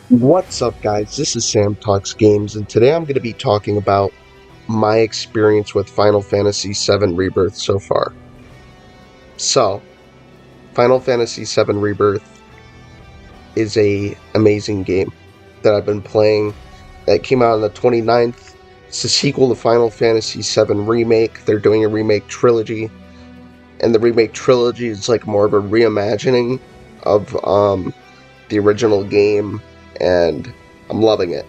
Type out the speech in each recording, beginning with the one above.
What's up, guys? This is Sam Talks Games, and today I'm going to be talking about my experience with Final Fantasy VII Rebirth so far. So, Final Fantasy VII Rebirth is a amazing game that I've been playing. That came out on the 29th. It's a sequel to Final Fantasy VII Remake. They're doing a remake trilogy, and the remake trilogy is like more of a reimagining of the original game, and I'm loving it.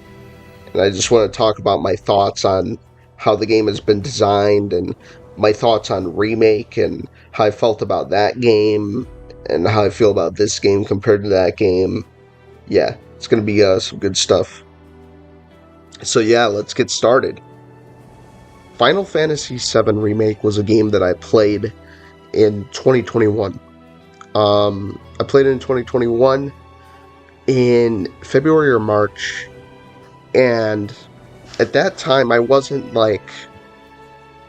And I just want to talk about my thoughts on how the game has been designed and my thoughts on remake and how I felt about that game and how I feel about this game compared to that game. Yeah, it's going to be some good stuff. So yeah, let's get started. Final Fantasy VII Remake was a game that I played in 2021. I played it in 2021 in February or March, and at that time I wasn't like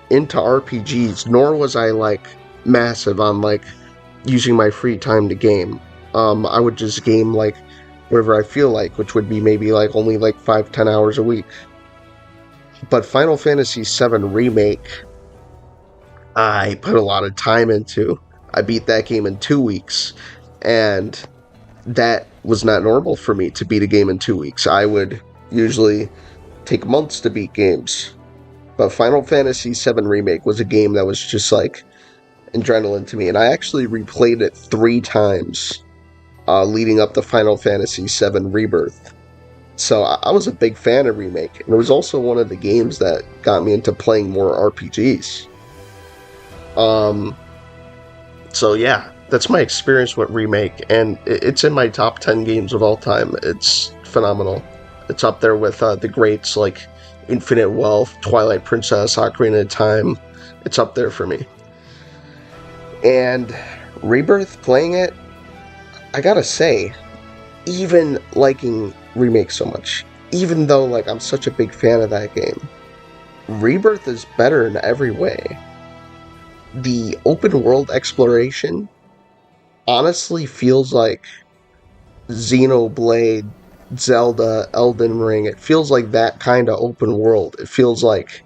into RPGs, nor was I like massive on like using my free time to game. I would just game like whatever I feel like, which would be maybe like only like 5-10 hours a week. But Final Fantasy VII Remake, I put a lot of time into. I beat that game in 2 weeks, and that was not normal for me to beat a game in 2 weeks. I would usually take months to beat games. But Final Fantasy VII Remake was a game that was just like adrenaline to me, and I actually replayed it 3 times leading up to Final Fantasy VII Rebirth. So I was a big fan of Remake, and it was also one of the games that got me into playing more RPGs. Um, so yeah, that's my experience with Remake, and it's in my top 10 games of all time. It's phenomenal. It's up there with the greats like Infinite Wealth, Twilight Princess, Ocarina of Time. It's up there for me. And Rebirth, playing it, I gotta say, even liking Remake so much, even though like I'm such a big fan of that game, Rebirth is better in every way. The open world exploration honestly feels like Xenoblade, Zelda, Elden Ring. It feels like that kind of open world. It feels like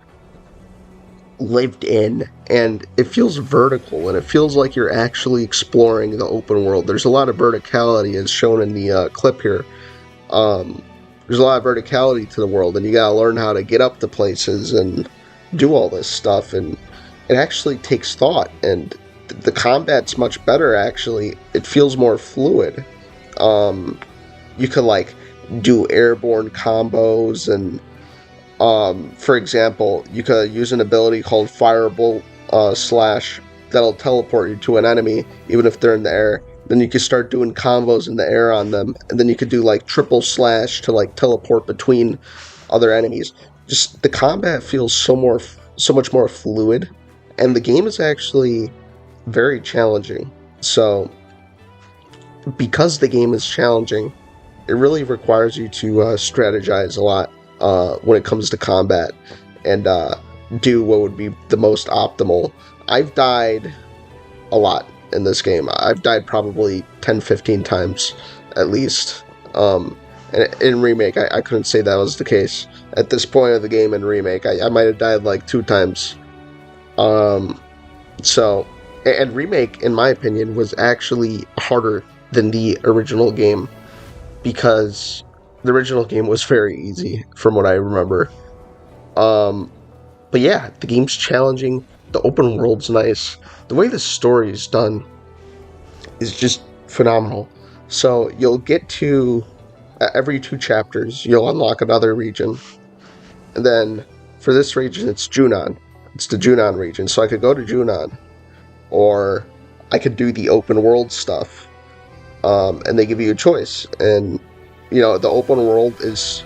lived in, and it feels vertical, and it feels like you're actually exploring the open world. There's a lot of verticality as shown in the clip here. um, there's a lot of verticality to the world, and you gotta learn how to get up to places and do all this stuff, and it actually takes thought, and the combat's much better. Actually, it feels more fluid. um, you could like do airborne combos, and for example, you could use an ability called Firebolt Slash that'll teleport you to an enemy, even if they're in the air. Then you could start doing combos in the air on them, and then you could do like triple slash to like teleport between other enemies. Just the combat feels so much more fluid, and the game is actually very challenging. So, because the game is challenging, it really requires you to strategize a lot when it comes to combat, and do what would be the most optimal. I've died a lot in this game. I've died probably 10, 15 times at least. And in Remake, I couldn't say that was the case. At this point of the game in Remake, I might have died like 2 times. Um, so, and Remake, in my opinion, was actually harder than the original game, because the original game was very easy from what I remember. Um, but yeah, the game's challenging. The open world's nice. The way the story is done is just phenomenal. So you'll get to every 2 chapters, you'll unlock another region, and then for this region, it's Junon. It's the Junon region. So I could go to Junon, or I could do the open world stuff. And they give you a choice, and the open world is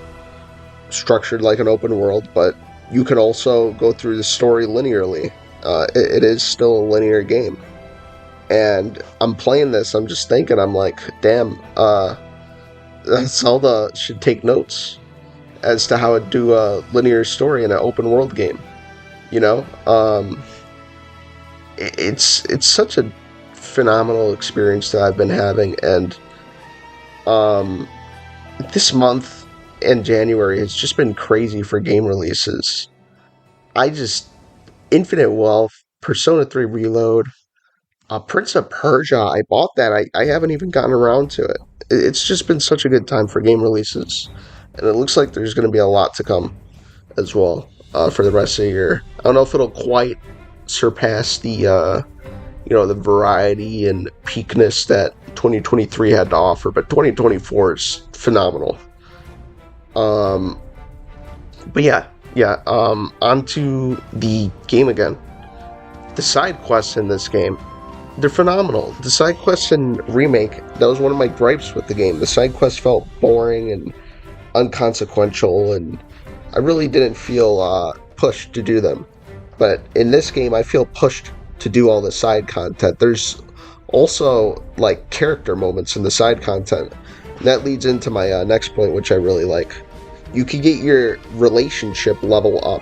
structured like an open world, but you can also go through the story linearly. It is still a linear game. And I'm playing this, I'm just thinking, I'm like, damn, Zelda should take notes as to how to do a linear story in an open world game. You know, it's such a phenomenal experience that I've been having, and um, this month and January has just been crazy for game releases. I just Infinite Wealth, Persona 3 Reload, Prince of Persia. I bought that. I haven't even gotten around to it. It's just been such a good time for game releases, and it looks like there's going to be a lot to come as well for the rest of the year. I don't know if it'll quite surpass the the variety and peakness that 2023 had to offer, but 2024 is phenomenal. Um, but yeah. Onto the game again. The side quests in this game, they're phenomenal. The side quests in Remake, that was one of my gripes with the game. The side quests felt boring and unconsequential, and I really didn't feel pushed to do them. But in this game, I feel pushed to do all the side content. There's also like character moments in the side content. And that leads into my next point, which I really like. You can get your relationship level up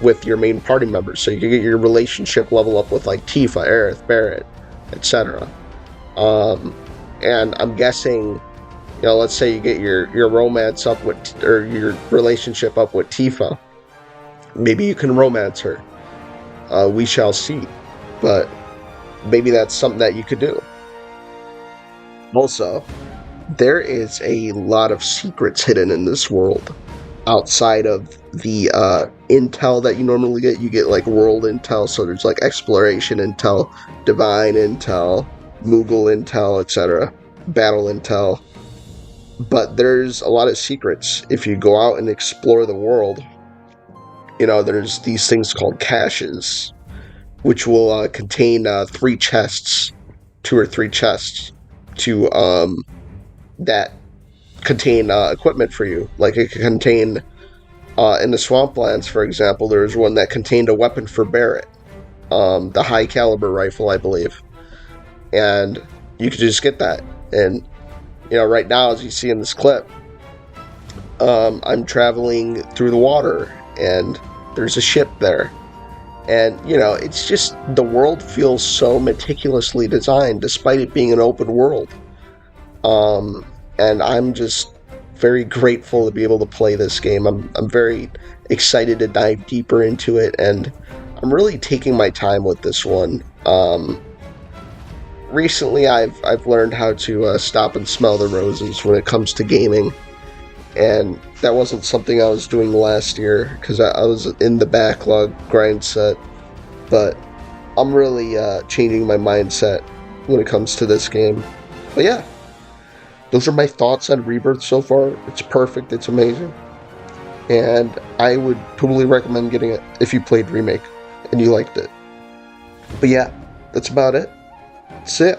with your main party members. So you can get your relationship level up with like Tifa, Aerith, Barrett, etc. And I'm guessing, let's say you get your romance up with, or your relationship up with Tifa. Maybe you can romance her. We shall see. But maybe that's something that you could do. Also, there is a lot of secrets hidden in this world outside of the intel that you normally get. You get like world intel, so there's like exploration intel, divine intel, Moogle intel, etc., battle intel. But there's a lot of secrets. If you go out and explore the world, there's these things called caches, which will contain 3 chests, 2 or 3 chests, to that contain equipment for you. Like it can contain, in the Swamplands, for example, there's one that contained a weapon for Barrett, the high caliber rifle, I believe. And you could just get that. And, right now, as you see in this clip, I'm traveling through the water, and there's a ship there. And, it's just, the world feels so meticulously designed, despite it being an open world. And I'm just very grateful to be able to play this game. I'm very excited to dive deeper into it, and I'm really taking my time with this one. Recently, I've learned how to stop and smell the roses when it comes to gaming, and that wasn't something I was doing last year because I was in the backlog grind set. But I'm really changing my mindset when it comes to this game. But yeah. Those are my thoughts on Rebirth so far. It's perfect. It's amazing. And I would totally recommend getting it if you played Remake and you liked it. But yeah, that's about it. That's it.